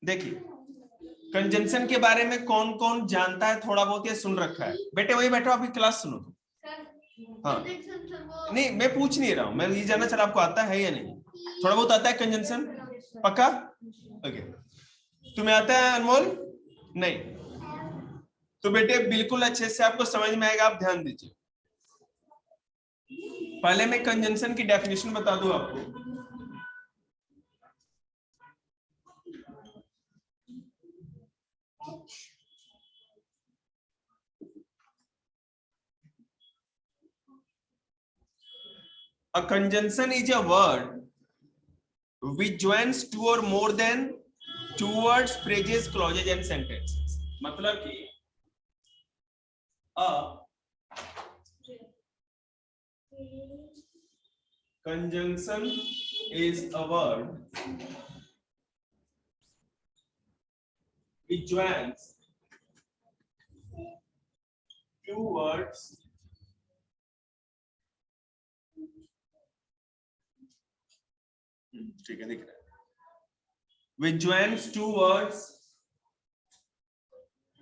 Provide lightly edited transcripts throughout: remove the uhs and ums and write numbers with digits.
देखिए कंजंक्शन के बारे में कौन कौन जानता है, थोड़ा बहुत या सुन रखा है? बेटे वही बैठो, अभी क्लास सुनो तो। हाँ नहीं मैं पूछ नहीं रहा हूँ, मैं ये जानना चला आपको आता है या नहीं? थोड़ा बहुत आता है कंजंक्शन? पक्का? ओके। तुम्हें आता है अनमोल? नहीं तो बेटे बिल्कुल अच्छे से आपको समझ में आएगा, आप ध्यान दीजिए। पहले मैं कंजंक्शन की डेफिनेशन बता दूं आपको। A conjunction is a word which joins two or more than two words, phrases, clauses and sentences. मतलब कि a conjunction is a word which joins two words ठीक है दिख रहा है, which joins two words,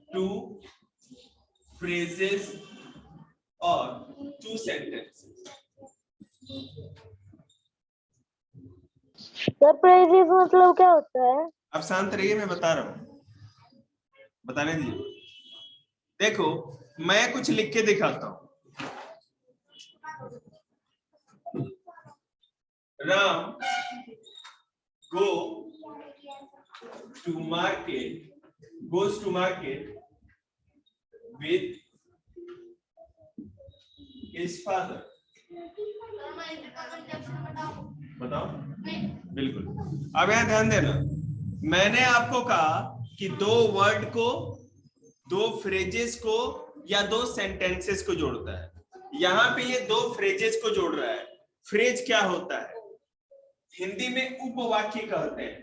two phrases or two sentences. Sir phrases मतलब क्या होता है? अब शांत रहिए, मैं बता रहा हूं, बताने दीजिए। देखो मैं कुछ लिख के दिखाता हूं। Ram go to market, goes to market with his father. बताओ बिल्कुल। अब यहां ध्यान देना, मैंने आपको कहा कि दो वर्ड को, दो फ्रेजेस को या दो सेंटेंसेस को जोड़ता है। यहां पे ये दो फ्रेजेस को जोड़ रहा है। फ्रेज क्या होता है? हिंदी में उपवाक्य कहते हैं।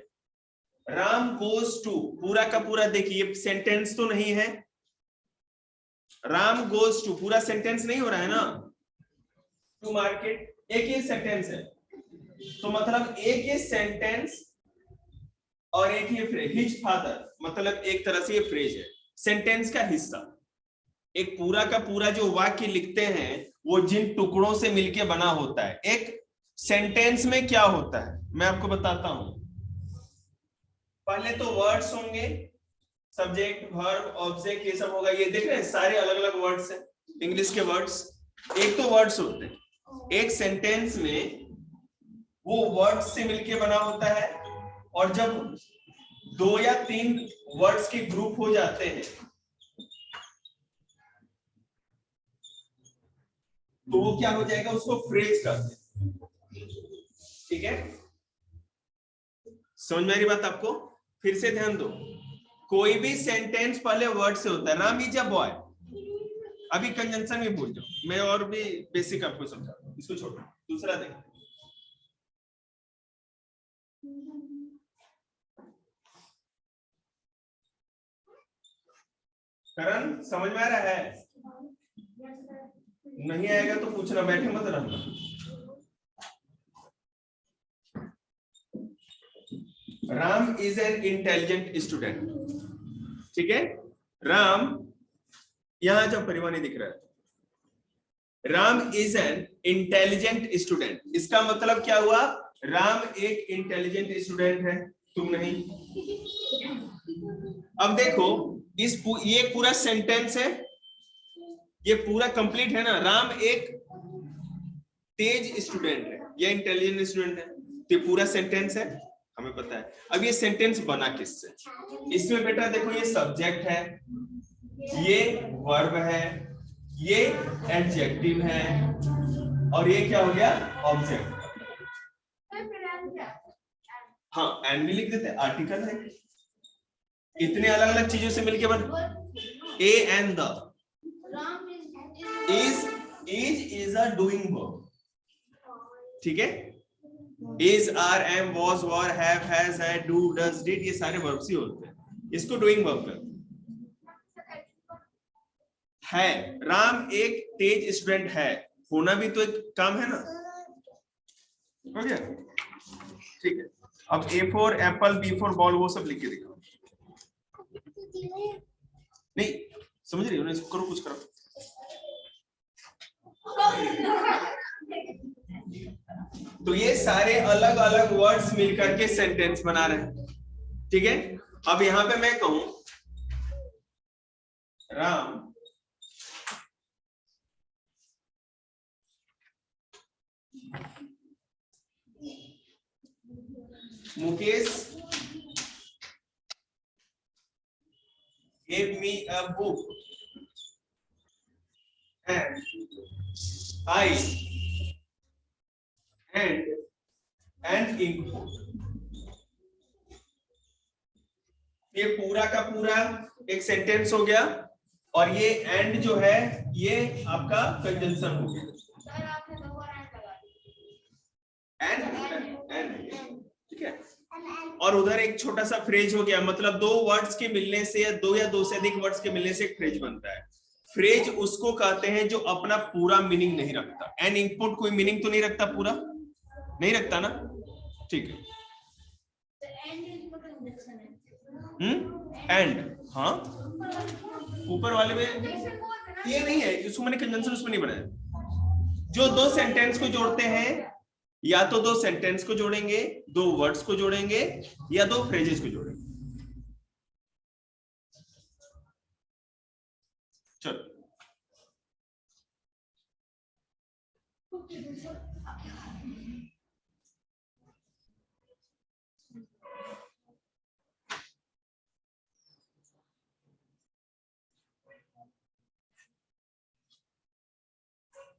राम गोज टू, पूरा का पूरा देखिए सेंटेंस तो नहीं है। राम गोज टू पूरा सेंटेंस नहीं हो रहा है ना, टू मार्केट एक ही सेंटेंस है, तो मतलब एक ही सेंटेंस और एक ही फ्रेज। हिज फादर मतलब एक तरह से ये फ्रेज है, सेंटेंस का हिस्सा। एक पूरा का पूरा जो वाक्य लिखते हैं वो जिन टुकड़ों से मिलके बना होता है। एक सेंटेंस में क्या होता है मैं आपको बताता हूं। पहले तो वर्ड्स होंगे, सब्जेक्ट वर्ब ऑब्जेक्ट ये सब होगा। ये देख रहे हैं सारे अलग अलग वर्ड्स हैं, इंग्लिश के वर्ड्स। एक तो वर्ड्स होते हैं, एक सेंटेंस में वो वर्ड्स से मिलके बना होता है, और जब दो या तीन वर्ड्स के ग्रुप हो जाते हैं तो वो क्या हो जाएगा, उसको फ्रेज कहते हैं। ठीक है, समझ में आ रही बात आपको? फिर से ध्यान दो, कोई भी सेंटेंस पहले वर्ड से होता है। राम इज अ बॉय, अभी कंजंक्शन भी भूल जाओ, मैं और भी बेसिक आपको समझाता हूं, इसको छोड़ो। दूसरा देखो, करण समझ में आ रहा है? नहीं आएगा तो पूछना, बैठे मत रहना। Ram is an intelligent student. ठीक है, राम, यहां जब परिवार नहीं दिख रहा है, Ram is an intelligent student, इसका मतलब क्या हुआ? राम एक इंटेलिजेंट स्टूडेंट है, तुम नहीं। अब देखो ये पूरा सेंटेंस है, ये पूरा कंप्लीट है ना। राम एक तेज स्टूडेंट है या इंटेलिजेंट स्टूडेंट है, तो ये पूरा सेंटेंस है, हमें पता है। अब ये सेंटेंस बना किससे? इसमें बेटा देखो ये सब्जेक्ट है, ये वर्ब है, ये एडजेक्टिव है, और ये क्या हो गया? ऑब्जेक्ट। हाँ एंड भी लिख देते, आर्टिकल है। इतने अलग अलग चीजों से मिलके बन, a and the, is a doing verb. ठीक है, is, are, am, was, were, have, has, had, do, does, did, ये सारे वर्ब्स ही होते हैं, इसको डूइंग वर्ब करते हैं। राम एक तेज स्टूडेंट है, होना भी तो एक काम है ना। हो गया? ठीक है, अब A for apple, B for ball, वो सब लिख के दिखाओ। नहीं समझ रही हो ना, इसको करो, कुछ करो। तो ये सारे अलग अलग वर्ड्स मिलकर के सेंटेंस बना रहे हैं, ठीक है। अब यहां पे मैं कहूं Ram Mukesh gave me a book and I and an input। ये पूरा का पूरा एक सेंटेंस हो गया, और ये एंड जो है ये आपका कंजंक्शन हो गया। एंड ठीक है। और उधर एक छोटा सा फ्रेज हो गया, मतलब दो वर्ड्स के मिलने से या दो से अधिक वर्ड्स के मिलने से एक फ्रेज बनता है। फ्रेज उसको कहते हैं जो अपना पूरा मीनिंग नहीं रखता। एन इनपुट कोई मीनिंग तो नहीं रखता, पूरा नहीं रखता ना, ठीक है। एंड हाँ, ऊपर वाले में ये नहीं है, इसको मैंने कंजंक्शन उसमें नहीं बनाया। जो दो सेंटेंस को जोड़ते हैं, या तो दो सेंटेंस को जोड़ेंगे, दो वर्ड्स को जोड़ेंगे, या दो फ्रेजेस को जोड़ेंगे। चलो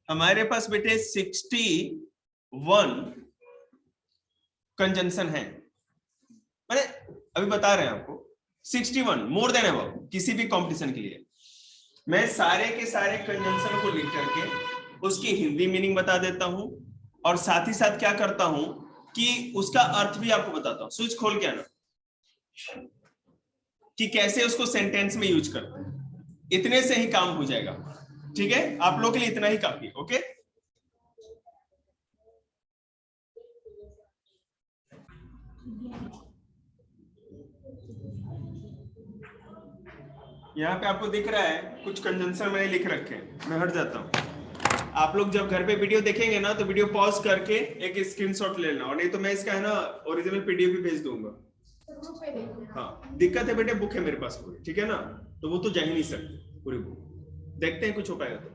हमारे पास बेटे 61 कंजंक्शन है, मैंने अभी बता रहे हैं आपको 61 मोर देन अबव। किसी भी कंपटीशन के लिए मैं सारे के सारे कंजंक्शन को लिख करके उसकी हिंदी मीनिंग बता देता हूं, और साथ ही साथ क्या करता हूं कि उसका अर्थ भी आपको बताता हूं। स्विच खोल के आना कि कैसे उसको सेंटेंस में यूज करते हैं। इतने से ही काम हो जाएगा, ठीक है। आप लोगों के लिए इतना ही काफी है, ओके। यहाँ पे आपको दिख रहा है कुछ कंजंक्शन मैंने लिख रखे हैं, मैं हट जाता हूँ। आप लोग जब घर पे वीडियो देखेंगे ना, तो वीडियो पॉज करके एक स्क्रीनशॉट ले लेना, और नहीं तो मैं इसका है ना ओरिजिनल पीडीएफ भी भेज दूंगा। हाँ, दिक्कत है बेटे, बुक है मेरे पास पूरी, ठीक है ना, तो वो तो जा ही नहीं सकते पूरी बुक। देखते हैं कुछ हो पाएगा तो।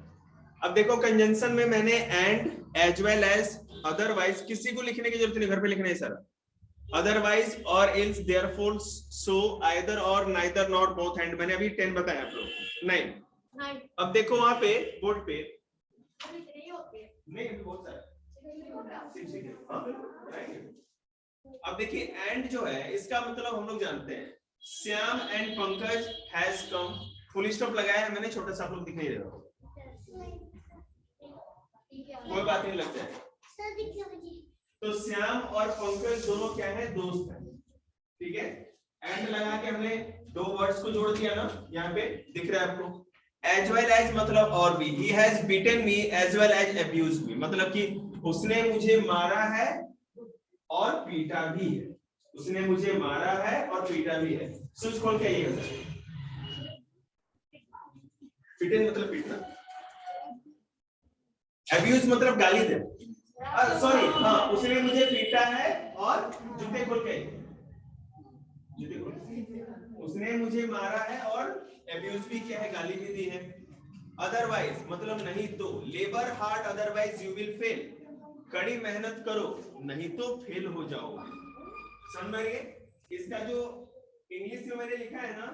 अब देखो कंजंक्शन में मैंने and, as well as, otherwise, किसी को लिखने की जरूरत नहीं, घर पे लिखना है सारा। अदरवाइज और एल्स, देयरफॉर, सो, आइदर और, नाइदर, नॉट, बोथ, एंड। मैंने अभी 10 बताया आप लोग, 9। अब देखो वहां पे बोर्ड पे नहीं, बहुत सारा। अब देखिए एंड जो है इसका मतलब हम लोग जानते हैं, Shyam and Pankaj has come, full stop लगाया है मैंने, छोटा सा आप लोग दिख नहीं रहा, कोई बात नहीं लगता है। तो श्याम और पंकज दोनों क्या है, दोस्त है, ठीक है। एंड लगा के हमने दो वर्ड्स को जोड़ दिया ना, यहाँ पे दिख रहा है आपको। एज वेल एज मतलब और भी, he has beaten me as well as abused me, मतलब कि उसने मुझे मारा है और पीटा भी है। उसने मुझे मारा है और पीटा भी है। स्विच खोल के आइएगा सर। पीटन मतलब पीटना, अब्यूज मतलब गाली दे, सॉरी हाँ, उसने मुझे पीटा है और, जूते खोल के, जूते खोल, उसने मुझे मारा है और अब्यूज भी क्या है, गाली भी दी है। अदरवाइज मतलब नहीं तो, labour hard otherwise you will fail, कड़ी मेहनत करो नहीं तो फेल हो जाओगे। समझ में आइए, इसका जो इंग्लिश में मैंने लिखा है ना,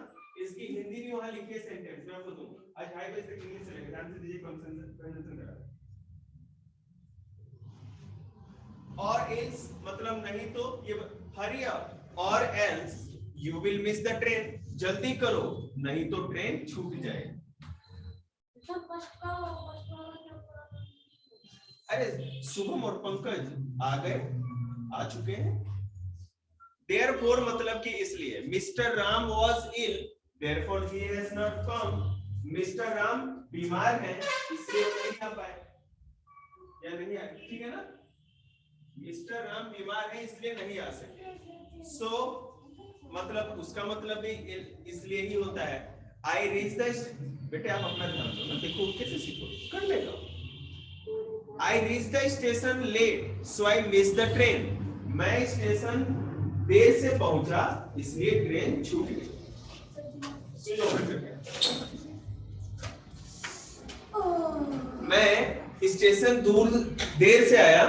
इसकी हिंदी भी वहां लिखी है सेंटेंस, मैं आपको दूंगा। आज 2:30 बजे तक इंग्लिश चलेगा, ध्यान से दीजिए कंसंट्रेशन करा। और एल्स मतलब नहीं तो, ये हरी अप, और else you will miss the train, जल्दी करो नहीं तो ट्रेन छूट जाए। अरे शुभम और पंकज आ गए, आ चुके हैं। Therefore मतलब कि इसलिए, mister Ram was ill, therefore he has not come। Mister Ram बीमार हैं, इसलिए वो नहीं आ पाए, या नहीं आए, ठीक है ना। मिस्टर राम बीमार हैं इसलिए नहीं आ सके। So मतलब उसका मतलब भी इसलिए ही होता है आई रीच द, बेटे आप अपना ध्यान दो ना, देखो कैसे सीखो कर लेगा। I reach the station late so I miss the train, मैं स्टेशन देर से पहुंचा इसलिए ट्रेन छूट गई। मैं स्टेशन दूर देर से आया,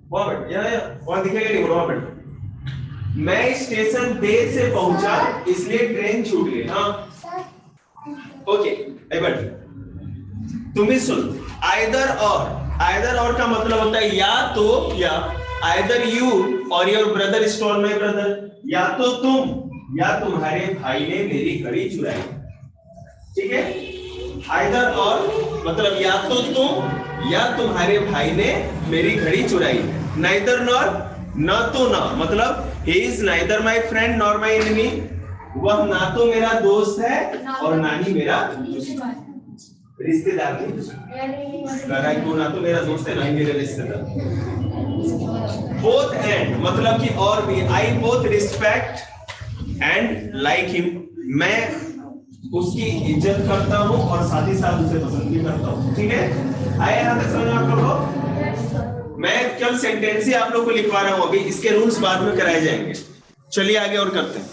वहां बैठ, वहां दिखेगा नहीं, वहां बैठ। मैं स्टेशन देर से पहुंचा इसलिए ट्रेन छूट गई। हाँ ओके बैठ, तुम भी सुन। आइदर और का मतलब होता है या तो या, आइदर यू और your brother stole my brother, या तो तुम या तुम्हारे भाई ने मेरी घड़ी चुराई। ठीक है, आइदर और मतलब या तो तुम या तुम्हारे भाई ने मेरी घड़ी चुराई। नाइदर नॉर, न तो ना मतलब he is neither my friend nor my enemy, वह ना तो मेरा दोस्त है और ना ही मेरा रिश्तेदार नहीं, वो ना तो मेरा दोस्त है ना ही मेरा रिश्तेदार। बोथ एंड मतलब कि और भी, I both respect and like him, मैं उसकी इज्जत करता हूँ और साथ ही साथ उसे पसंद भी करता हूँ। ठीक है, आए यहाँ तक समझ आप लोगों को? मैं केवल सेंटेंस ही आप लोग को लिखवा रहा हूँ, अभी इसके रूल्स बाद में कराए जाएंगे। चलिए आगे और करते हैं।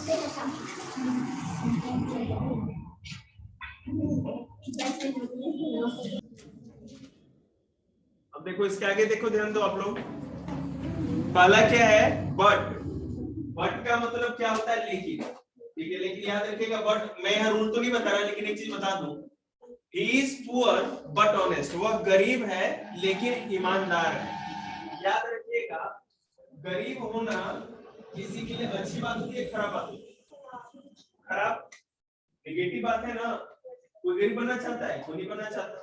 अब देखो इसके आगे देखो, ध्यान दो आप लोग। पहला क्या है, बट। बट का मतलब क्या होता है, लेकिन। ठीक है, लेकिन याद रखिएगा, बट मैं यहाँ रूल तो नहीं बता रहा, लेकिन एक चीज बता दूं, he is poor but honest, वह गरीब है लेकिन ईमानदार है। याद रखिएगा, गरीब होना किसी के लिए अच्छी बात होती है, खराब बात होती है? खराब नेगेटिव बात है ना। कोई गरीब बनना चाहता है? कोई नहीं बनना चाहता।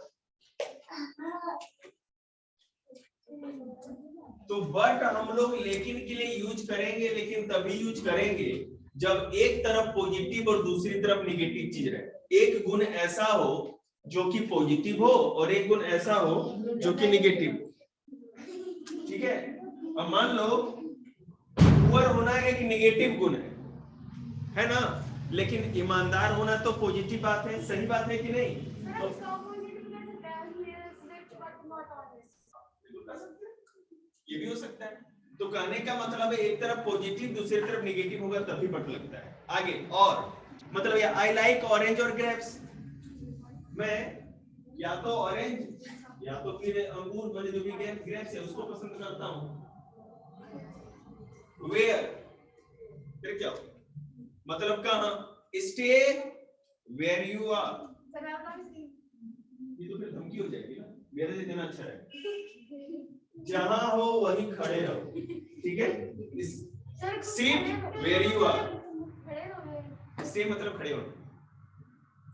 तो बट हम लोग लेकिन के लिए यूज करेंगे, लेकिन तभी यूज करेंगे जब एक तरफ पॉजिटिव और दूसरी तरफ नेगेटिव चीज रहे। एक गुण ऐसा हो जो कि पॉजिटिव हो और एक गुण ऐसा हो जो कि नेगेटिव हो। ठीक है, अब मान लो पुअर होना एक नेगेटिव गुण है ना, लेकिन ईमानदार होना तो पॉजिटिव बात है। सही बात है कि नहीं? तो ये भी हो सकता है। तो कहने का मतलब है एक तरफ पॉजिटिव दूसरी तरफ नेगेटिव होगा तभी बट लगता है। आगे और मतलब या आई लाइक ऑरेंज और ग्रेप्स, मैं या तो ऑरेंज या तो फिर अंगूर, मतलब जो भी ग्रेप्स है उसको पसंद करता हूँ। वेयर फिर क्या मतलब कहाँ, स्टे वेयर यू आर, ये तो फिर धमकी हो जाएगी ना, मेरे लिए देना अच्छा है। जहां हो वहीं खड़े रहो। ठीक है, sit where you are, stay मतलब खड़े हो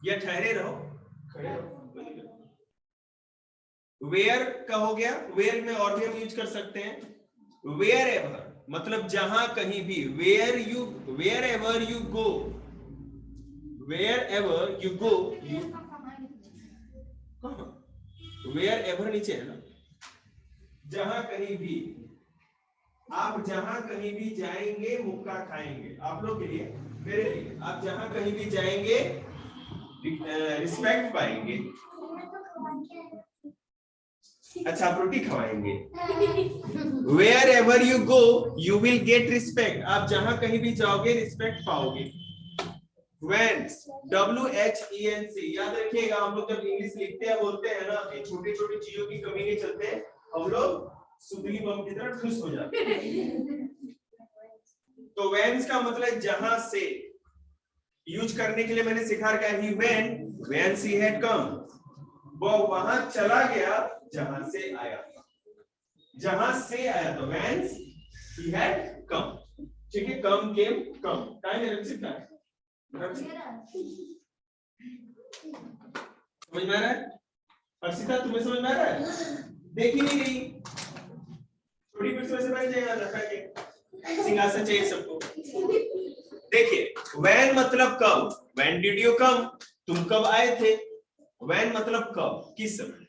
या ठहरे रहो, खड़े रहो। वेयर का हो गया, वेयर में और भी हम यूज कर सकते हैं। वेयर एवर मतलब जहां कहीं भी, wherever you go, wherever you go, wherever नीचे है ना, जहां कहीं भी, आप जहां कहीं भी जाएंगे मुक्का खाएंगे। आप लोग के लिए, मेरे लिए, आप जहां कहीं भी जाएंगे रिस्पेक्ट पाएंगे। अच्छा, आप रोटी खवाएंगे। Wherever you go you will get respect, आप जहां कहीं भी जाओगे रिस्पेक्ट पाओगे। Whence, WHENC, याद रखिएगा हम लोग जब इंग्लिश लिखते हैं बोलते हैं ना, कि छोटी छोटी चीजों की कमी नहीं चलते, हम लोग सुतली बम की तरह खुश हो जाते हैं। तो whence का मतलब जहां से, यूज करने के लिए मैंने सिखा रखा है, he went whence he had come, वो वहां चला गया जहां से आया, जहां से आया तो whence he had come। ठीक है, come came come, टाइम है रंजित का समझ में आ रहा है? हर्षिता तुम्हें समझ में आ रहा है? देखी नहीं रही, थोड़ी पिक्चर से बन जाएगा, रखा के सिंहासन चाहिए सबको। देखिए, when मतलब कब, when did you come, तुम कब आए थे। when मतलब कब, किस समय,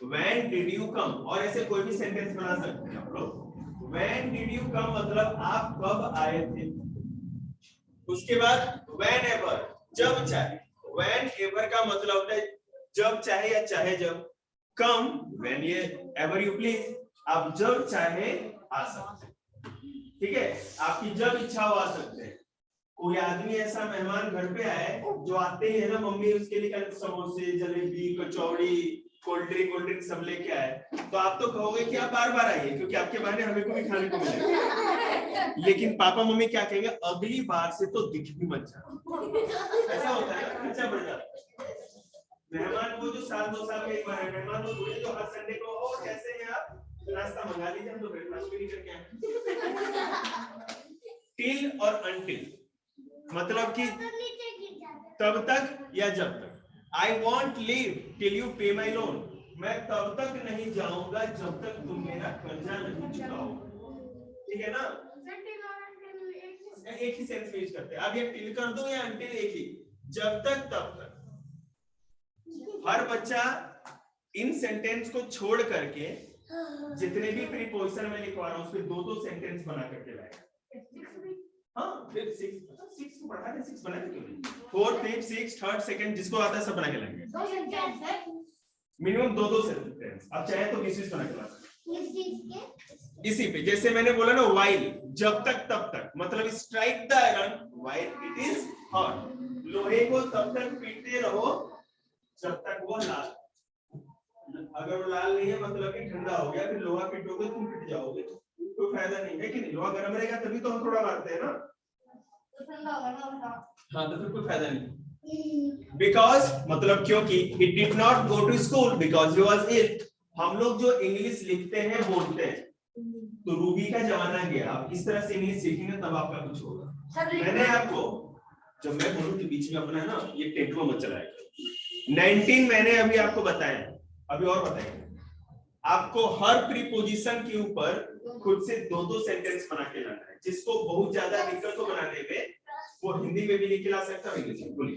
when did you come, और ऐसे कोई भी सेंटेंस बना सकते हैं आप लोग। when did you come मतलब आप कब आए थे। उसके बाद whenever, जब चाहे। whenever का मतलब होता है जब चाहे या चाहे जब। come whenever you please, आप जब चाहे आ सकते हैं, ठीक है। आपकी जब इच्छा हो आ सकते हैं। कोई आदमी ऐसा मेहमान घर पे आए जो आते ही है ना मम्मी उसके लिए समोसे, जलेबी, कचौड़ी, कोल्ड ड्रिंक सब लेके आए, तो आप तो कहोगे कि आप बार बार आइए क्योंकि आपके बहाने हमें को भी खाने को मिलेगा। लेकिन पापा मम्मी क्या कहेंगे, अगली बार से तो दिख भी मत जाना। ऐसा होता है ना, खर्चा बढ़ जाता है। मेहमान वो जो साल 2 साल में एक बार है, मेहमान वो थोड़ी जो हर संडे को और कैसे हैं आप, नाश्ता मंगा लीजिए, हम तो ब्रेकफास्ट भी नहीं करके आए। टिल और अनटिल मतलब कि तब तक या जब तक। I won't leave till you pay my loan, मैं तब तक नहीं जाऊंगा जब तक तुम मेरा कर्जा नहीं चुकाओगे, ठीक है ना। एक ही सेंस यूज करते हैं। अब ये टिल कर दो या अनटिल एक ही, जब तक तब तक। हर बच्चा इन सेंटेंस को छोड़ करके जितने भी प्रीपोजिशन में लिखवा रहा हूं उस पे 2-2 सेंटेंस बना करके लाएगा। हाँ, फिर 6 को बढ़ा दे, 6 बना दे क्यों नहीं, 4th 5th 6th 3rd 2nd जिसको आता है सब बना के लाएंगे। मिनिमम 2-2 सेंटेंस, आप चाहे तो 20 बना के ला सकते। इसी पे जैसे मैंने बोला ना while, जब तक तब तक, मतलब strike the iron while it is hot, लोहे को तब तक पीटते रहो जब तक वो लाल। अगर वो लाल नहीं है मतलब कि ठंडा हो गया, फिर लोहा पीटोगे तुम पिट जाओगे, कोई फायदा नहीं है कि नहीं। लोहा गर्म रहेगा तभी तो हम थोड़ा मारते हैं ना, तो ठंडा होगा ना। हाँ, तो फिर कोई फायदा नहीं। बिकॉज मतलब क्योंकि he did not go to school because he was ill। हम लोग जो इंग्लिश लिखते हैं बोलते हैं, तो रूबी का जमाना गया, आप इस तरह से इंग्लिश सीखेंगे तब आपका कुछ होगा। मैंने आपको जब मैं बोलूं कि बीच में अपना है ना ये टेटुआ मत चलाएगा। 19 मैंने अभी आपको बताया, अभी और बताएंगे आपको। हर प्रीपोजिशन के ऊपर खुद से 2-2 सेंटेंस बना के लाना है। जिसको बहुत ज्यादा दिक्कत हो बनाने में वो हिंदी में भी लिख के ला सकता है, इंग्लिश में। बोलिए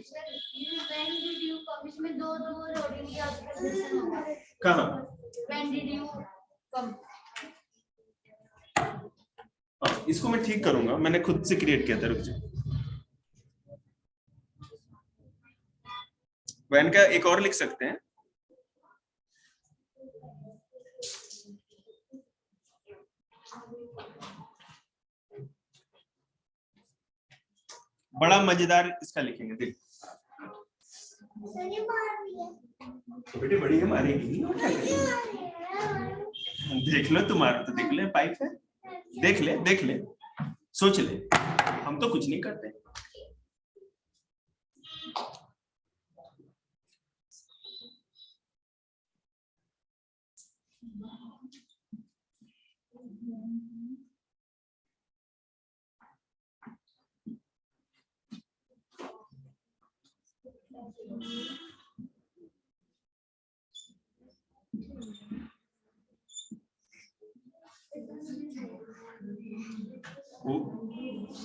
इसमें 2-2 लोडिंग की ऑप्शन होगा कहां, व्हेन डिड यू कम। इसको मैं ठीक करूंगा, मैंने खुद से क्रिएट किया था, रुक जाओ। व्हेन का एक और लिख सकते हैं, बड़ा मजेदार इसका लिखेंगे। देख तो बेटे बड़ी है मारेगी, देख लो तुम्हारा तो देख ले, पाइप है, देख ले सोच ले, हम तो कुछ नहीं करते।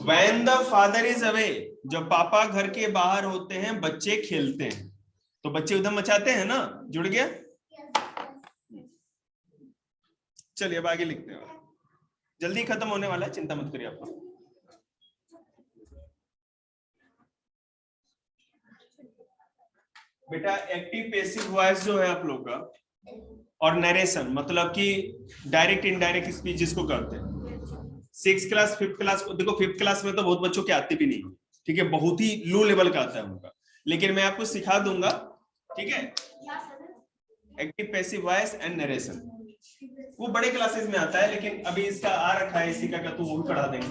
When the father is away, जब पापा घर के बाहर होते हैं बच्चे खेलते हैं, तो बच्चे उधम मचाते हैं ना, जुड़ गया। चलिए अब आगे लिखते हैं, जल्दी खत्म होने वाला है, चिंता मत करिए आप। बेटा एक्टिव पैसिव वॉइस जो है आप लोग का, और नरेशन मतलब कि डायरेक्ट इनडायरेक्ट स्पीच जिसको करते हैं। 6th क्लास 5th क्लास, देखो 5th क्लास में तो बहुत बच्चों के आते भी नहीं, ठीक है, बहुत ही लो लेवल का आता है उनका, लेकिन मैं आपको सिखा दूंगा, ठीक है। Active passive voice and narration वो बड़े क्लासेस में आता है, लेकिन अभी इसका आ रखा है इसी का तो वो भी पढ़ा देंगे।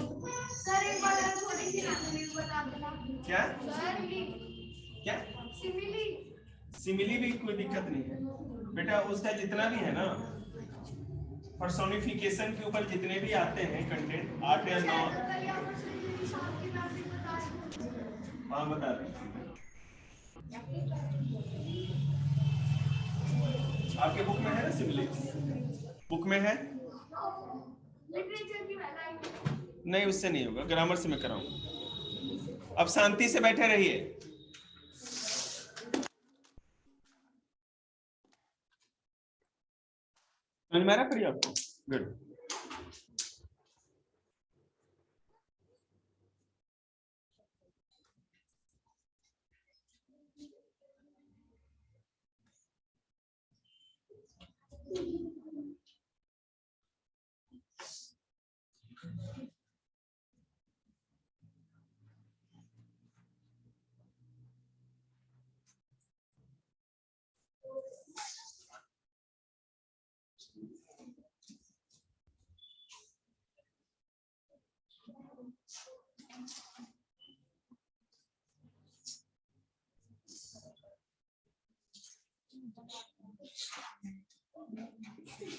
क्या क्या सिमिली भी कोई दिक्कत नहीं है बेटा, उसका जितना भी है ना पर्सोनिफिकेशन के ऊपर जितने भी आते हैं कंटेंट 8 या 9। हाँ बता दें, आपके बुक में है ना सिमिली, बुक में है नहीं, उससे नहीं होगा, ग्रामर से मैं कराऊंगा। अब शांति से बैठे रहिए। समझ में आ रहा है आपको? गुड।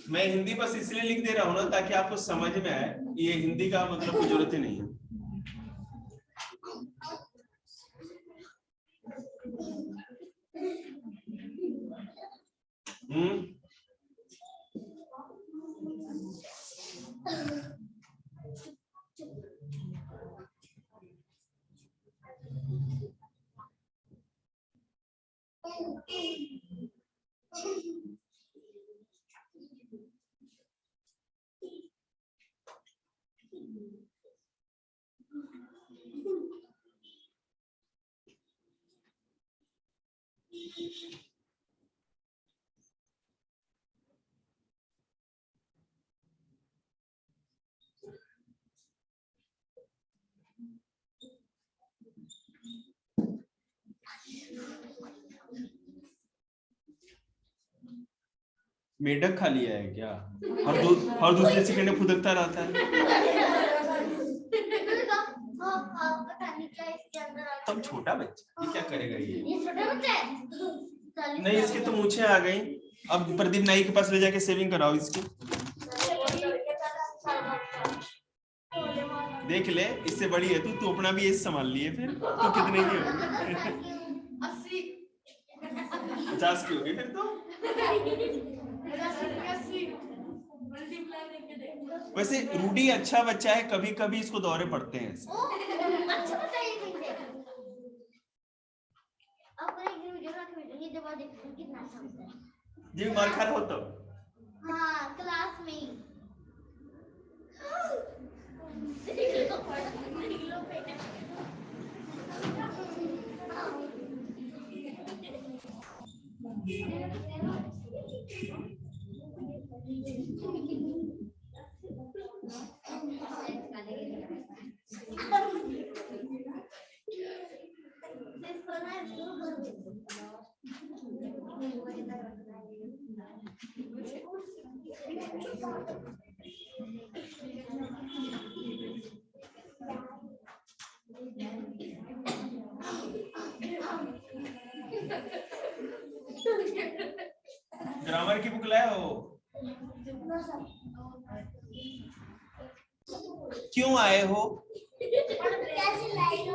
मैं हिंदी बस इसलिए लिख दे रहा हूं ना ताकि आपको समझ में आए, ये हिंदी का मतलब कोई जरूरत ही नहीं है। मेढक खा लिया है क्या? हर दूसरे सेकंड में फुदकता रहता है। तब छोटा बच्चा ये क्या करेगा? ये छोटा बच्चा है। नहीं, इसकी तो मूछें आ गई। अब प्रदीप नाई के पास ले जाके सेविंग कराओ इसकी। देख ले, इससे बड़ी है तू अपना भी एज संभाल लिए। फिर तू कितने की होगी? 50 की होगी फिर तो। वैसे रूडी अच्छा बच्चा है, कभी कभी इसको दौरे पड़ते हैं। जी मार खाता हो तो? हाँ, क्लास में। ग्रामर की बुक लाए हो? क्यों आए हो?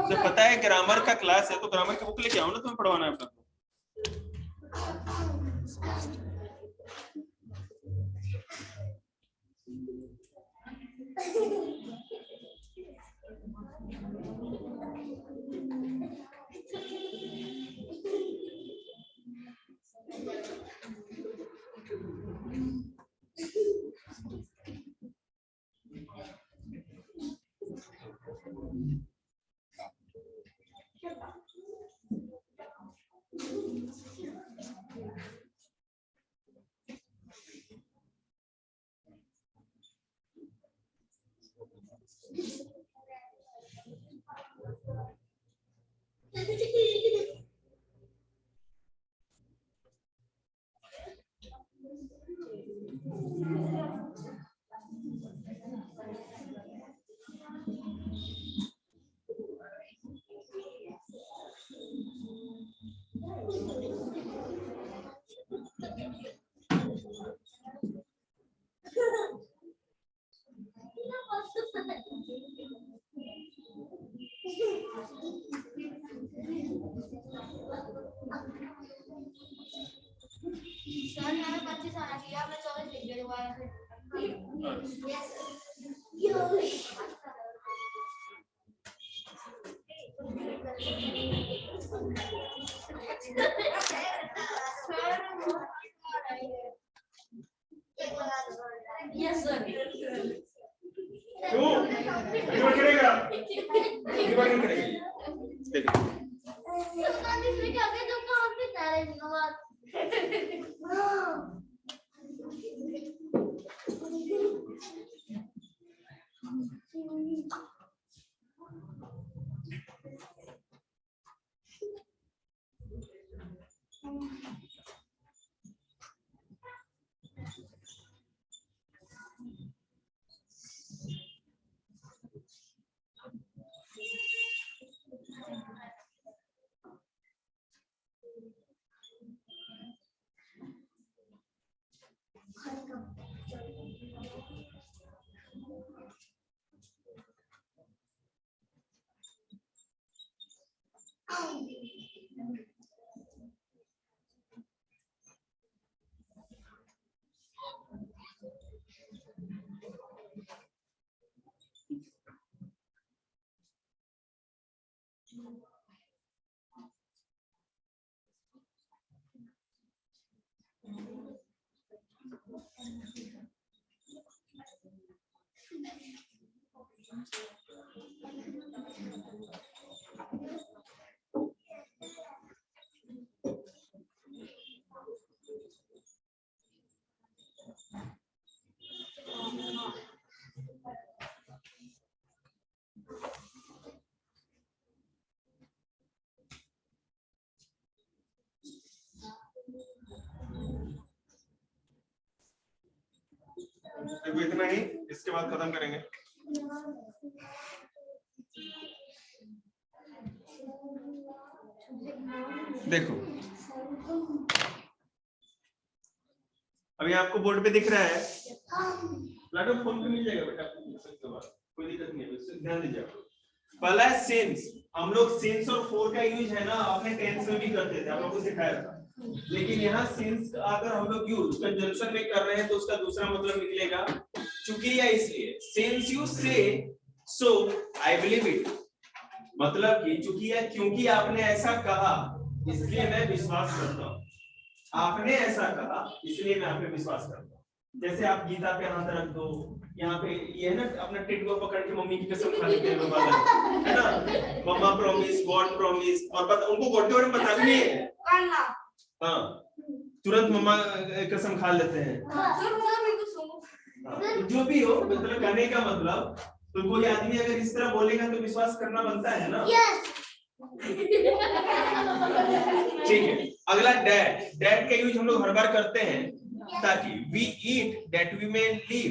तो पता है ग्रामर का क्लास है तो ग्रामर की बुक लेके आओ ना, तुम्हें पढ़वाना है अपना। देखो इतना ही, इसके बाद खत्म करेंगे। देखो अभी आपको बोर्ड पे दिख रहा है, लाडो फोन पे मिल जाएगा बेटा, कोई दिक्कत नहीं है, इससे ध्यान दीजिए। पहला है सिंस। हम लोग सिंस और फॉर का यूज है ना अपने टेंस में भी करते थे, आप लोगों को सिखाया था। लेकिन यहाँ सिंस अगर हम लोग यूज कंजंक्शन में कर रहे हैं तो उसका दूसरा मतलब निकलेगा चूंकि या इसलिए। सिंस यू से सो आई बिलीव इट, मतलब कि चूंकि या क्योंकि आपने ऐसा कहा इसलिए मैं विश्वास करता हूँ। आपने ऐसा कहा इसलिए मैं आप पे विश्वास करता हूँ। जैसे आप गीता पे हाथ रख दो, यहाँ पे ये है ना अपना टिट को पकड़ के मम्मी की कसम खा लेते हैं लोग, है ना, मम्मा प्रॉमिस, गॉड प्रॉमिस, और पता उनको गॉड के बारे में पता भी नहीं है, हाँ तुरंत मम्मा कसम खा लेते हैं। तो जो भी हो, मतलब कहने का मतलब, तो कोई आदमी अगर इस तरह बोलेगा तो विश्वास करना बनता है ना। ठीक है, अगला डैड। डैड का यूज हम लोग हर बार करते हैं ताकि we eat that we may live,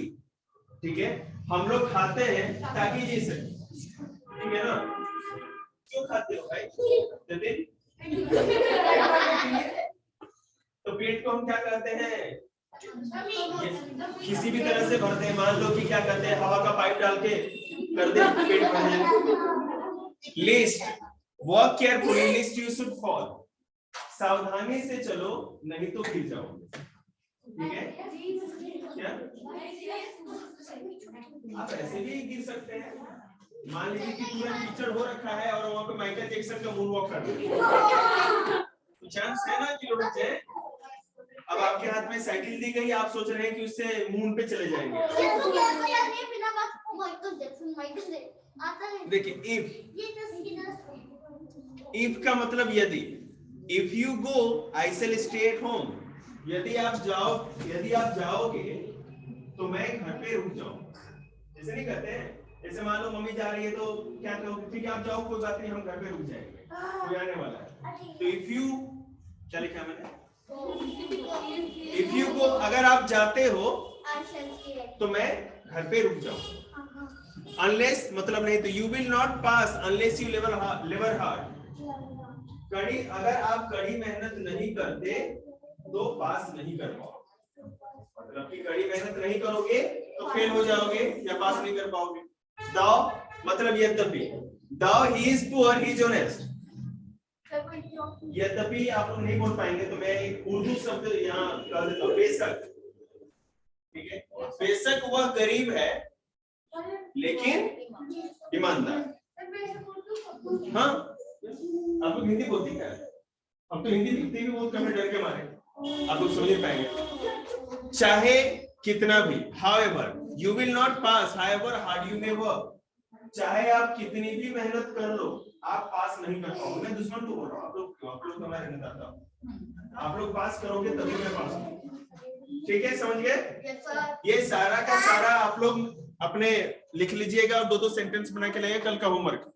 ठीक है, हम लोग खाते हैं ताकि जी सके, ठीक है ना। क्यों खाते हो भाई? जतिन तो पेट को हम क्या कहते हैं, किसी भी तरह से भरते हैं। मान लो कि क्या करते हैं, हवा का पाइप डाल के कर दे पेट भर जाए। List, walk carefully list you should follow, सावधानी से चलो नहीं तो गिर जाओगे, ठीक है। क्या आप ऐसे भी गिर सकते हैं, मान लीजिए कि पूरा कीचड़ हो रखा है और वहां पे माइकल जैक्सन का मून वॉक कर रहे हैं, तो चांस है ना कि लुढ़क जाए। अब आपके हाथ में साइकिल दी गई, आप सोच रहे हैं कि उससे मून पे चले जाएंगे। देखिए इफ का मतलब यदि, if you go I shell stay at home, यदि आप जाओगे तो मैं घर पे रुक जाऊंगा। ऐसे नहीं कहते हैं, जैसे मान लो मम्मी जा रही है तो क्या कहोगे, ठीक है आप जाओ कोई बात नहीं हम घर पे रुक जाएंगे, कोई आने वाला है। तो इफ यू, क्या लिखा मैंने, इफ यू गो, अगर आप जाते हो तो मैं घर पे रुक जाऊंगा। अनलेस मतलब नहीं तो you will not pass unless you labour hard, कड़ी, अगर आप कड़ी मेहनत नहीं करते तो पास नहीं कर पाओगे, मतलब कि कड़ी मेहनत नहीं करोगे तो फेल हो जाओगे या पास नहीं कर पाओगे। दाओ मतलब यद्यपि, दाओ he is poor he is honest, यद्यपि आप लोग नहीं बोल पाएंगे तो मैं एक उर्दू शब्द यहाँ कह देता हूँ, बेशक, ठीक है, बेशक वह गरीब है लेकिन ईमानदार। हाँ आप लोग हिंदी बोलती क्या, हम तो हिंदी लिखते भी बहुत कम है डर के मारे, आप लोग समझ नहीं पाएंगे। चाहे कितना भी, however you will not pass however hard you may work, चाहे आप कितनी भी मेहनत कर लो आप पास नहीं कर पाओगे। मैं दुश्मन को बोल रहा हूँ, आप लोग तो मैं रहने देता हूँ, आप लोग पास करोगे तभी मैं पास हूँ, ठीक है, समझ गए। ये सारा का सारा आप लोग अपने लिख लीजिएगा और दो दो सेंटेंस बना के लाइएगा कल का होमवर्क।